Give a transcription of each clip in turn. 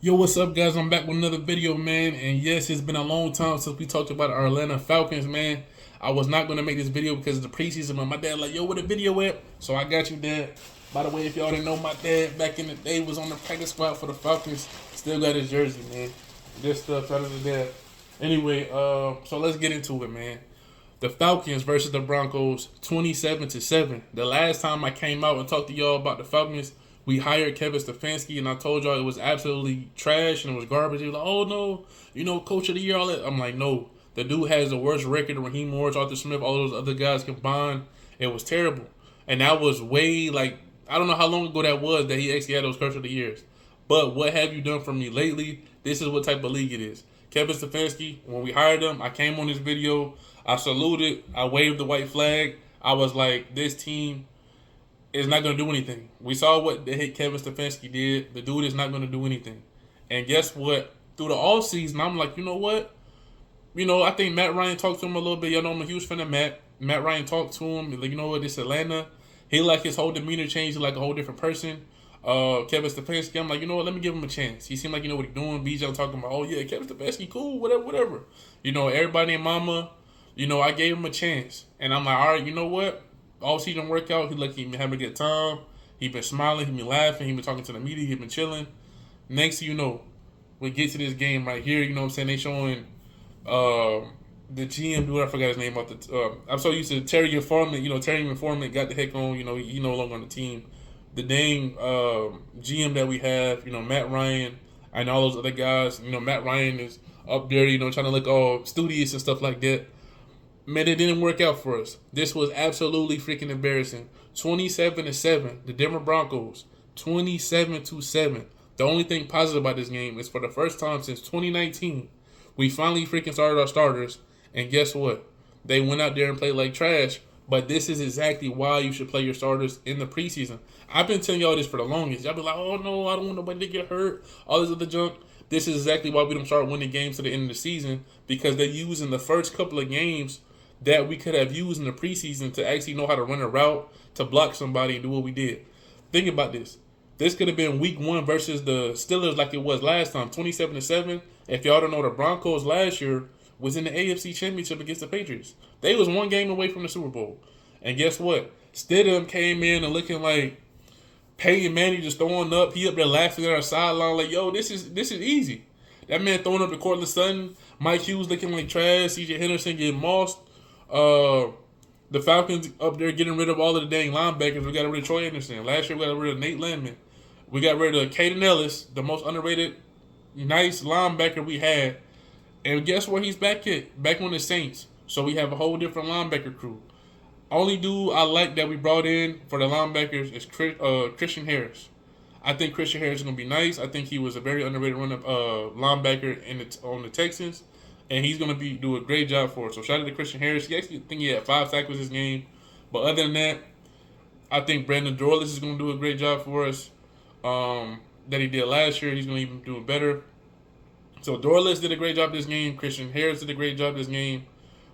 Yo, what's up, guys? I'm back with another video, man. And yes, it's been a long time since we talked about our Atlanta Falcons, man. I was not going to make this video because of the preseason, but my dad like, yo, where the video at? So I got you, Dad. By the way, if y'all didn't know, my dad back in the day was on the practice squad for the Falcons. Still got his jersey, man. Good stuff. Shout out to Dad. Anyway, so let's get into it, man. The Falcons versus the Broncos, 27-7. The last time I came out and talked to y'all about the Falcons, we hired Kevin Stefanski, and I told y'all it was absolutely trash and it was garbage. He was like, oh no, coach of the year, all that. I'm like, no. The dude has the worst record. Raheem Morris, Arthur Smith, all those other guys combined. It was terrible. And that was way, I don't know how long ago that was that he actually had those coach of the years. But what have you done for me lately? This is what type of league it is. Kevin Stefanski, when we hired him, I came on this video. I saluted. I waved the white flag. I was like, this team is not going to do anything. We saw what the hit Kevin Stefanski did. The dude is not going to do anything. And guess what? Through the offseason, I'm like, you know what? I think Matt Ryan talked to him a little bit. Y'all know I'm a huge fan of Matt. Matt Ryan talked to him. Like, you know what? This Atlanta. He like his whole demeanor changed. He like a whole different person. Kevin Stefanski, I'm like, you know what? Let me give him a chance. He seemed like what he's doing. BJ talking about, oh yeah, Kevin Stefanski, cool, whatever. Everybody and mama, I gave him a chance. And I'm like, all right, you know what? All season workout, he been having a good time. He been smiling, he been laughing, he been talking to the media, he been chilling. Next thing you know, we get to this game right here, you know what I'm saying? They showing the GM dude, I forgot his name off the I'm so used to Terry Informant, Terry Informant got the heck on, he no longer on the team. The dang GM that we have, Matt Ryan and all those other guys, Matt Ryan is up there, trying to look all studious and stuff like that. Man, it didn't work out for us. This was absolutely freaking embarrassing. 27-7, the Denver Broncos, 27-7. The only thing positive about this game is for the first time since 2019, we finally freaking started our starters, and guess what? They went out there and played like trash. But this is exactly why you should play your starters in the preseason. I've been telling y'all this for the longest. Y'all be like, oh no, I don't want nobody to get hurt. All this other junk. This is exactly why we don't start winning games to the end of the season, because they're using the first couple of games that we could have used in the preseason to actually know how to run a route, to block somebody and do what we did. Think about this. This could have been week 1 versus the Steelers like it was last time, 27-7. If y'all don't know, the Broncos last year was in the AFC Championship against the Patriots. They was one game away from the Super Bowl. And guess what? Stidham came in and looking like Peyton Manning just throwing up. He up there laughing at our sideline like, yo, this is easy. That man throwing up the Cortland Sutton. Mike Hughes looking like trash. CJ Henderson getting mossed. The Falcons up there getting rid of all of the dang linebackers. We got rid of Troy Anderson. Last year we got rid of Nate Landman. We got rid of Caden Ellis, the most underrated, nice linebacker we had. And guess where he's back at? Back on the Saints. So we have a whole different linebacker crew. Only dude I like that we brought in for the linebackers is Christian Harris. I think Christian Harris is going to be nice. I think he was a very underrated linebacker on the Texans. And he's going to do a great job for us. So shout out to Christian Harris. He actually think he had 5 tackles this game. But other than that, I think Brandon Dorlus is going to do a great job for us. That he did last year. He's going to even do it better. So Dorlus did a great job this game. Christian Harris did a great job this game.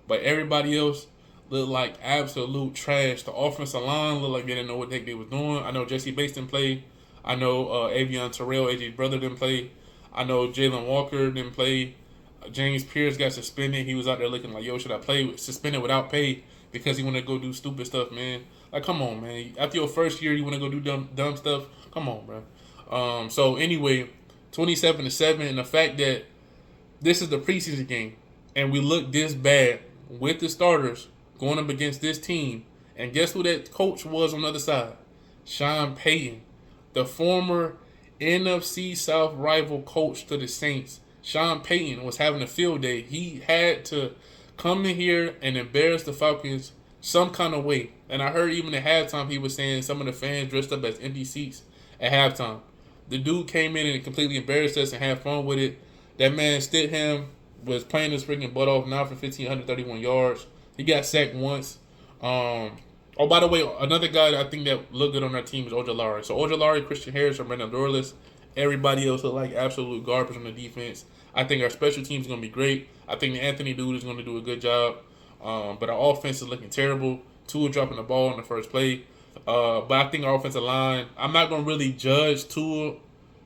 But everybody else looked like absolute trash. The offensive line looked like they didn't know what the heck they was doing. I know Jesse Bates didn't play. I know Avion Terrell, AJ's brother, didn't play. I know Jalen Walker didn't play. James Pierce got suspended. He was out there looking like, yo, should I play suspended without pay because he want to go do stupid stuff, man. Like, come on, man. After your first year, you want to go do dumb stuff? Come on, bro. So anyway, 27-7, and the fact that this is the preseason game and we look this bad with the starters going up against this team, and guess who that coach was on the other side? Sean Payton, the former NFC South rival coach to the Saints. Sean Payton was having a field day. He had to come in here and embarrass the Falcons some kind of way. And I heard even at halftime he was saying some of the fans dressed up as empty seats at halftime. The dude came in and completely embarrassed us and had fun with it. That man, Stidham, was playing his freaking butt off now for 1,531 yards. He got sacked once. Oh, by the way, another guy that I think that looked good on our team is Ojulari. So Ojulari, Christian Harris, and Brandon Dorlus. Everybody else look like absolute garbage on the defense. I think our special team is going to be great. I think the Anthony dude is going to do a good job. But our offense is looking terrible. Tua dropping the ball in the first play. But I think our offensive line, I'm not going to really judge Tua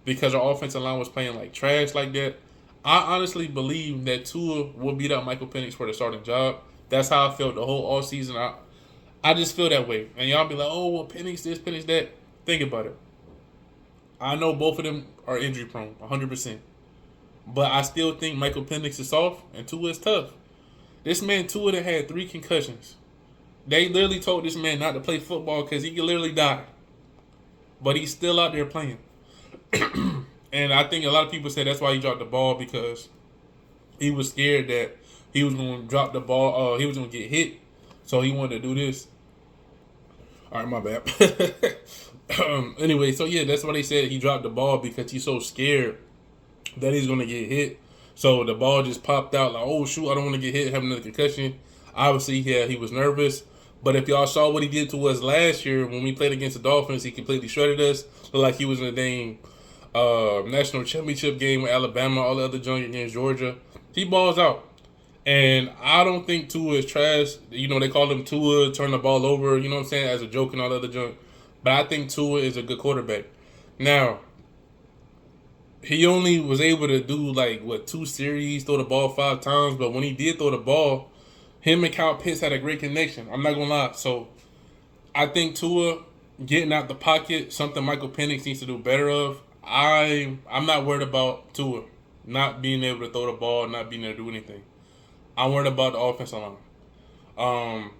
because our offensive line was playing like trash like that. I honestly believe that Tua will beat out Michael Penix for the starting job. That's how I felt the whole all season. I just feel that way. And y'all be like, oh, well, Penix this, Penix that. Think about it. I know both of them are injury prone, 100%. But I still think Michael Penix is soft and Tua is tough. This man, Tua, that had 3 concussions. They literally told this man not to play football because he could literally die. But he's still out there playing. And I think a lot of people said that's why he dropped the ball, because he was scared that he was going to drop the ball. He was going to get hit. So he wanted to do this. All right, my bad. Anyway, so yeah, that's why they said he dropped the ball, because he's so scared that he's going to get hit. So the ball just popped out like, oh, shoot, I don't want to get hit, have another concussion. Obviously, yeah, he was nervous. But if y'all saw what he did to us last year when we played against the Dolphins, he completely shredded us. Looked like he was in a dang national championship game with Alabama, all the other junk against Georgia. He balls out. And I don't think Tua is trash. You know, they call him Tua, turn the ball over, you know what I'm saying, as a joke and all the other junk. But I think Tua is a good quarterback. Now, he only was able to do, 2 series, throw the ball 5 times. But when he did throw the ball, him and Kyle Pitts had a great connection. I'm not going to lie. So, I think Tua getting out the pocket, something Michael Penix needs to do better of. I'm not worried about Tua not being able to throw the ball, not being able to do anything. I'm worried about the offensive line.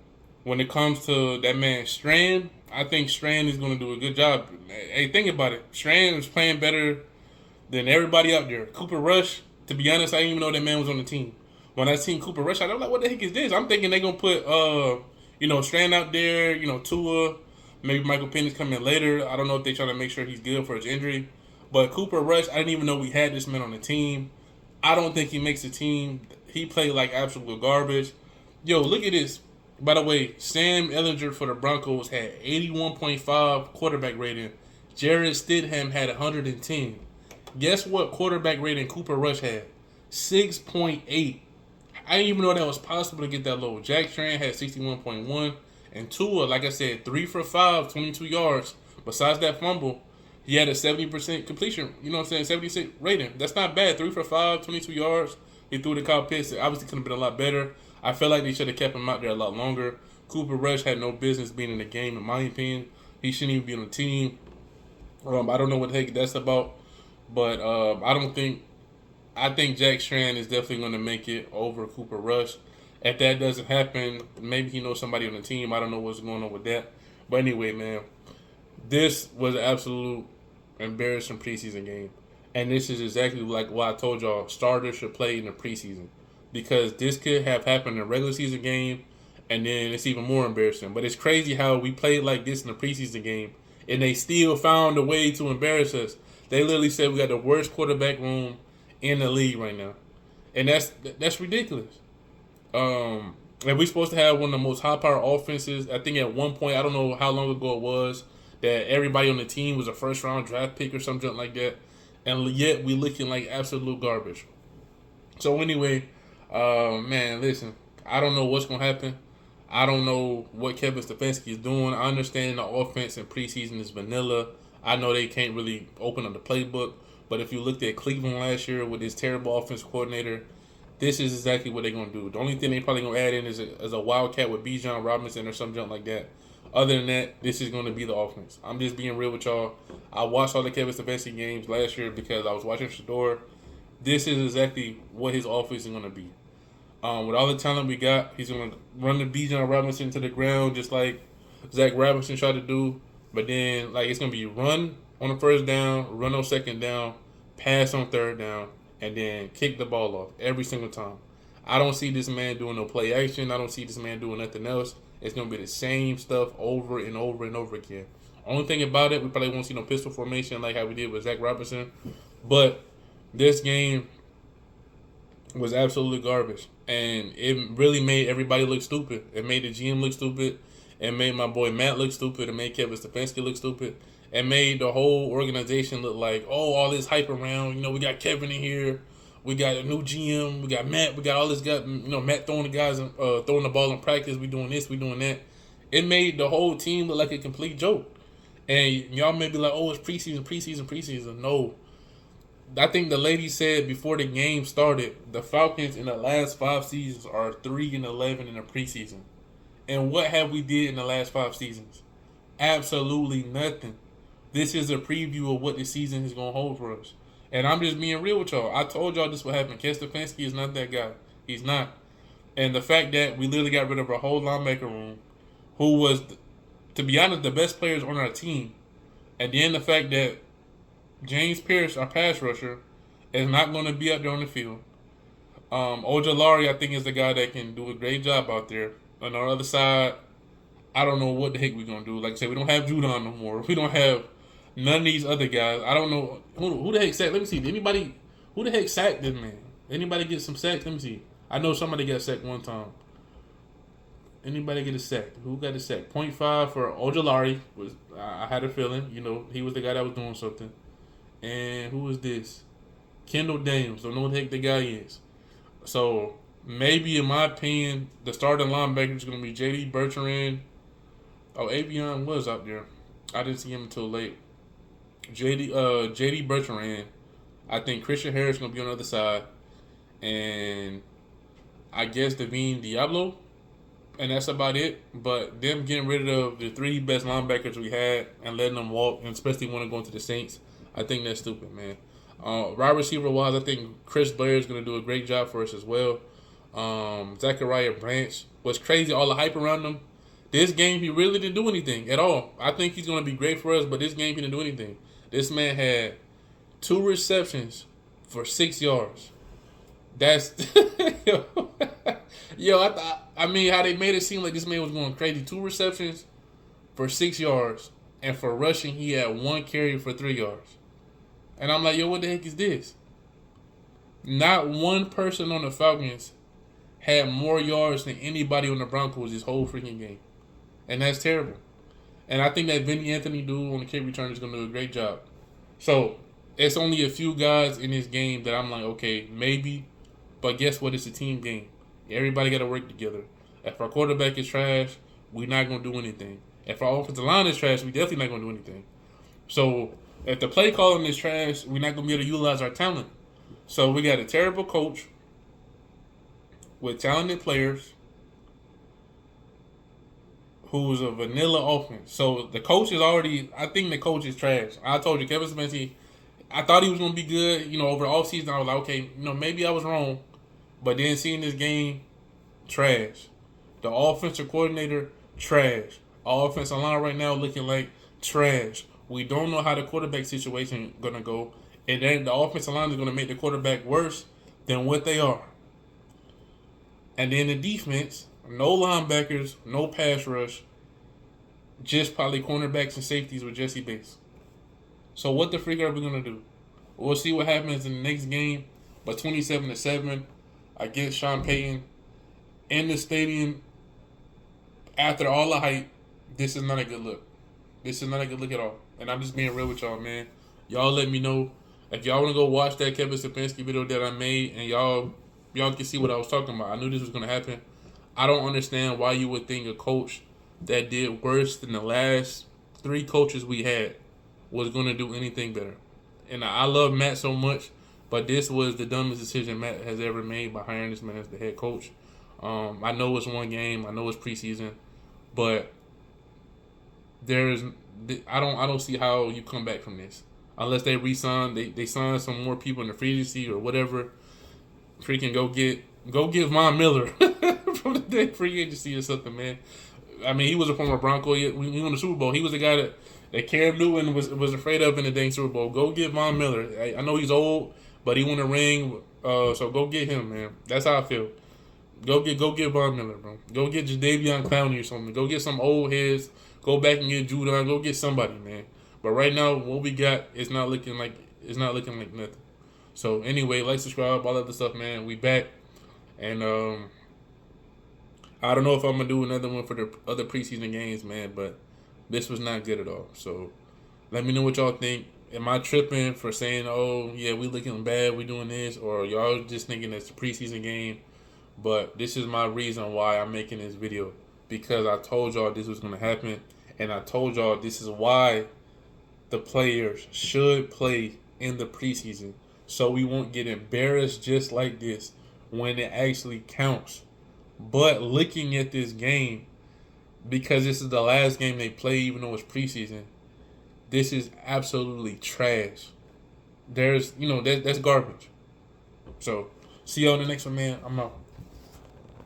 When it comes to that man Strand, I think Strand is going to do a good job. Hey, think about it. Strand is playing better than everybody out there. Cooper Rush, to be honest, I didn't even know that man was on the team. When I seen Cooper Rush, I was like, what the heck is this? I'm thinking they're going to put, Strand out there, Tua, maybe Michael Penix come in later. I don't know if they're trying to make sure he's good for his injury. But Cooper Rush, I didn't even know we had this man on the team. I don't think he makes the team. He played like absolute garbage. Yo, look at this. By the way, Sam Ehlinger for the Broncos had 81.5 quarterback rating. Jarrett Stidham had 110. Guess what quarterback rating Cooper Rush had? 6.8. I didn't even know that was possible to get that low. Jack Strand had 61.1. And Tua, like I said, 3 for 5, 22 yards. Besides that fumble, he had a 70% completion. You know what I'm saying? 76 rating. That's not bad. 3 for 5, 22 yards. He threw the Kyle Pitts. It obviously could have been a lot better. I felt like they should have kept him out there a lot longer. Cooper Rush had no business being in the game, in my opinion. He shouldn't even be on the team. I don't know what the heck that's about. But I think Jack Strand is definitely going to make it over Cooper Rush. If that doesn't happen, maybe he knows somebody on the team. I don't know what's going on with that. But anyway, man, this was an absolute embarrassing preseason game. And this is exactly like what I told y'all. Starters should play in the preseason. Because this could have happened in a regular season game, and then it's even more embarrassing. But it's crazy how we played like this in the preseason game, and they still found a way to embarrass us. They literally said we got the worst quarterback room in the league right now. And that's ridiculous. And we're supposed to have one of the most high-power offenses. I think at one point, I don't know how long ago it was, that everybody on the team was a first-round draft pick or something like that. And yet we looking like absolute garbage. So anyway, man, listen. I don't know what's going to happen. I don't know what Kevin Stefanski is doing. I understand the offense in preseason is vanilla. I know they can't really open up the playbook. But if you looked at Cleveland last year with his terrible offensive coordinator, this is exactly what they're going to do. The only thing they probably going to add in is a wildcat with Bijan Robinson or something like that. Other than that, this is going to be the offense. I'm just being real with y'all. I watched all the Kevin Stefanski games last year because I was watching Shador. This is exactly what his offense is going to be. With all the talent we got, he's going to run the Bijan Robinson to the ground just like Zach Robinson tried to do. But then, it's going to be run on the first down, run on second down, pass on third down, and then kick the ball off every single time. I don't see this man doing no play action. I don't see this man doing nothing else. It's going to be the same stuff over and over and over again. Only thing about it, we probably won't see no pistol formation like how we did with Zach Robinson. But this game was absolutely garbage. And it really made everybody look stupid. It made the GM look stupid. It made my boy Matt look stupid. It made Kevin Stefanski look stupid. It made the whole organization look like, all this hype around. We got Kevin in here. We got a new GM. We got Matt. We got all this guy. Matt throwing the ball in practice. We doing this. We doing that. It made the whole team look like a complete joke. And y'all may be like, it's preseason. No. I think the lady said before the game started, the Falcons in the last 5 seasons are 3-11 in the preseason. And what have we did in the last 5 seasons? Absolutely nothing. This is a preview of what the season is gonna hold for us. And I'm just being real with y'all. I told y'all this would happen. Ken Stefanski is not that guy. He's not. And the fact that we literally got rid of our whole linebacker room, who was, to be honest, the best players on our team, and then the fact that James Pierce, our pass rusher, is not going to be out there on the field. Ojolari, I think, is the guy that can do a great job out there. On the other side, I don't know what the heck we're going to do. Like I said, we don't have Judon no more. We don't have none of these other guys. I don't know. Who the heck sacked? Let me see. Anybody? Who the heck sacked this man? Anybody get some sacks? Let me see. I know somebody got sacked one time. Anybody get a sack? Who got a sack? 0.5 for Ojolari. I had a feeling. He was the guy that was doing something. And who is this? Kendall Daniels. Don't know what the heck the guy is. So, maybe, in my opinion, the starting linebacker is going to be J.D. Bertrand. Oh, Avion was out there. I didn't see him until late. J.D. Bertrand. I think Christian Harris is going to be on the other side. And I guess Devine Diablo. And that's about it. But them getting rid of the 3 best linebackers we had and letting them walk, and especially when they're going to the Saints, I think that's stupid, man. Wide receiver wise, I think Chris Blair is going to do a great job for us as well. Zachariah Branch was crazy, all the hype around him. This game, he really didn't do anything at all. I think he's going to be great for us, but this game, he didn't do anything. This man had 2 receptions for 6 yards. That's yo. I mean, how they made it seem like this man was going crazy. 2 receptions for 6 yards, and for rushing, he had 1 carry for 3 yards. And I'm like, yo, what the heck is this? Not one person on the Falcons had more yards than anybody on the Broncos this whole freaking game. And that's terrible. And I think that Vinny Anthony dude on the kick return is going to do a great job. So, it's only a few guys in this game that I'm like, okay, maybe. But guess what? It's a team game. Everybody got to work together. If our quarterback is trash, we're not going to do anything. If our offensive line is trash, we definitely not going to do anything. So, if the play calling is trash, we're not going to be able to utilize our talent. So, we got a terrible coach with talented players who's a vanilla offense. So, the coach is already, I think the coach is trash. I told you, Kevin Stefanski, I thought he was going to be good, over the offseason. I was like, okay, maybe I was wrong. But then seeing this game, trash. The offensive coordinator, trash. Our offensive line right now looking like trash. We don't know how the quarterback situation is going to go. And then the offensive line is going to make the quarterback worse than what they are. And then the defense, no linebackers, no pass rush, just probably cornerbacks and safeties with Jesse Bates. So what the freak are we going to do? We'll see what happens in the next game. But 27-7 against Sean Payton in the stadium, after all the hype, this is not a good look. This is not a good look at all. And I'm just being real with y'all, man. Y'all let me know. If y'all want to go watch that Kevin Stefanski video that I made, and y'all can see what I was talking about. I knew this was going to happen. I don't understand why you would think a coach that did worse than the last 3 coaches we had was going to do anything better. And I love Matt so much, but this was the dumbest decision Matt has ever made by hiring this man as the head coach. I know it's one game. I know it's preseason, but I don't see how you come back from this unless they re-sign. They sign some more people in the free agency or whatever. Freaking go get Von Miller from the free agency or something, man. I mean, he was a former Bronco. He won the Super Bowl. He was the guy that Cam Newton was afraid of in the dang Super Bowl. Go get Von Miller. I know he's old, but he won a ring. So go get him, man. That's how I feel. Go get Von Miller, bro. Go get Jadeveon Clowney or something. Go get some old heads. Go back and get Judon. Go get somebody, man. But right now, what we got is not looking like nothing. So anyway, like, subscribe, all that other stuff, man. We back, and I don't know if I'm gonna do another one for the other preseason games, man. But this was not good at all. So let me know what y'all think. Am I tripping for saying, oh yeah, we looking bad, we doing this, or y'all just thinking it's a preseason game? But this is my reason why I'm making this video, because I told y'all this was gonna happen, and I told y'all this is why the players should play in the preseason. so we won't get embarrassed just like this when it actually counts. But looking at this game, because this is the last game they play, even though it's preseason, this is absolutely trash. There's, that's garbage. So, see you on the next one, man. I'm out.